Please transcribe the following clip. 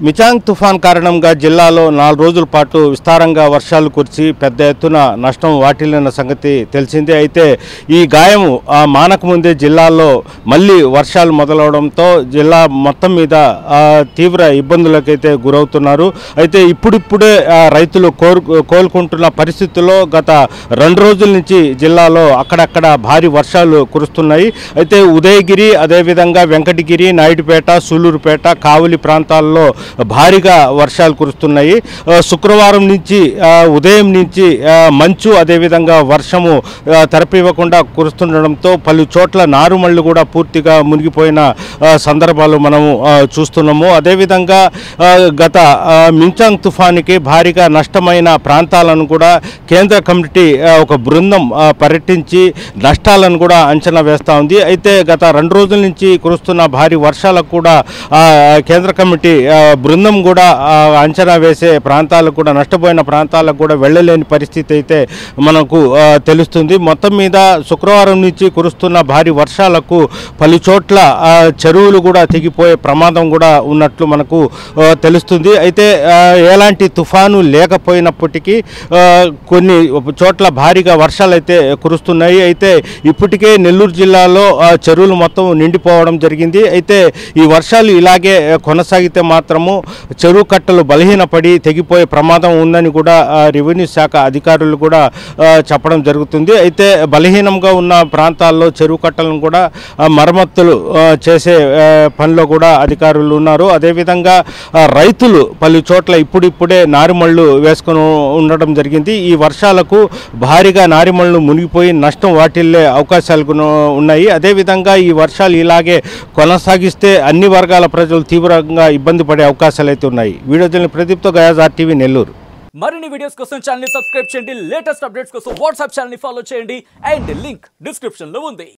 మిచాంగ్ తుఫాన్ కారణంగా జిల్లాలో 4 రోజుల పాటు విస్తారంగా వర్షాలు కురిసి పెద్ద ఎత్తున నష్టం వాటిల్లిన సంగతి తెలిసిందే. అయితే ఈ గాయం మానకముందే జిల్లాలో మళ్ళీ వర్షాలు మొదలవడంతో జిల్లా మొత్తం మీద తీవ్ర ఇబ్బందులకైతే గురవుతున్నారు. అయితే ఇప్పుడిప్పుడే రైతులు కోలుకుంటున్న పరిస్థితుల్లో గత 2 రోజుల నుంచి జిల్లాలో అక్కడక్కడ భారీ వర్షాలు కురుస్తున్నాయి. అయితే ఉదయగిరి, అదేవిధంగా వెంకటగిరి, నాయుడుపేట, సూలూరుపేట, కావలి ప్రాంతాల్లో భారీగా వర్షాలు కురుస్తున్నాయి. శుక్రవారం నుంచి ఉదయం నుంచి మంచు, అదేవిధంగా వర్షము తెరపివ్వకుండా కురుస్తుండడంతో పలు చోట్ల నారుమళ్లు కూడా పూర్తిగా మునిగిపోయిన సందర్భాలు మనము చూస్తున్నాము. అదేవిధంగా గత మించాంగ్ తుఫానుకి భారీగా నష్టమైన ప్రాంతాలను కూడా కేంద్ర కమిటీ ఒక బృందం పర్యటించి నష్టాలను కూడా అంచనా వేస్తూ ఉంది. అయితే గత 2 రోజుల నుంచి కురుస్తున్న భారీ వర్షాలకు కూడా కేంద్ర కమిటీ బృందం కూడా అంచనా వేసే ప్రాంతాలకు కూడా, నష్టపోయిన ప్రాంతాలకు కూడా వెళ్ళలేని పరిస్థితి అయితే మనకు తెలుస్తుంది. మొత్తం మీద శుక్రవారం నుంచి కురుస్తున్న భారీ వర్షాలకు పలు చోట్ల చెరువులు కూడా తెగిపోయే ప్రమాదం కూడా ఉన్నట్లు మనకు తెలుస్తుంది. అయితే ఎలాంటి తుఫాను లేకపోయినప్పటికీ కొన్ని చోట్ల భారీగా వర్షాలు అయితే కురుస్తున్నాయి. అయితే ఇప్పటికే నెల్లూరు జిల్లాలో చెరువులు మొత్తం నిండిపోవడం జరిగింది. అయితే ఈ వర్షాలు ఇలాగే కొనసాగితే మాత్రము చెరువు కట్టలు బలహీనపడి తెగిపోయే ప్రమాదం ఉందని కూడా రెవెన్యూ శాఖ అధికారులు కూడా చెప్పడం జరుగుతుంది. అయితే బలహీనంగా ఉన్న ప్రాంతాల్లో చెరువు కట్టలను కూడా మరమ్మతులు చేసే పనిలో కూడా అధికారులు ఉన్నారు. అదేవిధంగా రైతులు పలు చోట్ల ఇప్పుడిప్పుడే నారుమళ్లు వేసుకొని ఉండడం జరిగింది. ఈ వర్షాలకు భారీగా నారుమళ్లు మునిగిపోయి నష్టం వాటిల్లే అవకాశాలు ఉన్నాయి. అదేవిధంగా ఈ వర్షాలు ఇలాగే కొనసాగిస్తే అన్ని వర్గాల ప్రజలు తీవ్రంగా ఇబ్బంది పడే అవకాశాలు అయితే ఉన్నాయి. వీడియో జర్నలిస్ట్ ప్రదీప్తో గయాజ్, RTV నెల్లూరు. మరిన్ని వీడియోస్ కోసం ఛానల్ ని సబ్స్క్రైబ్ చేయండి. లేటెస్ట్ అప్డేట్స్ కోసం వాట్సాప్ ఛానల్ ని ఫాలో చేయండి. అండ్ లింక్ డిస్క్రిప్షన్ లో ఉంది.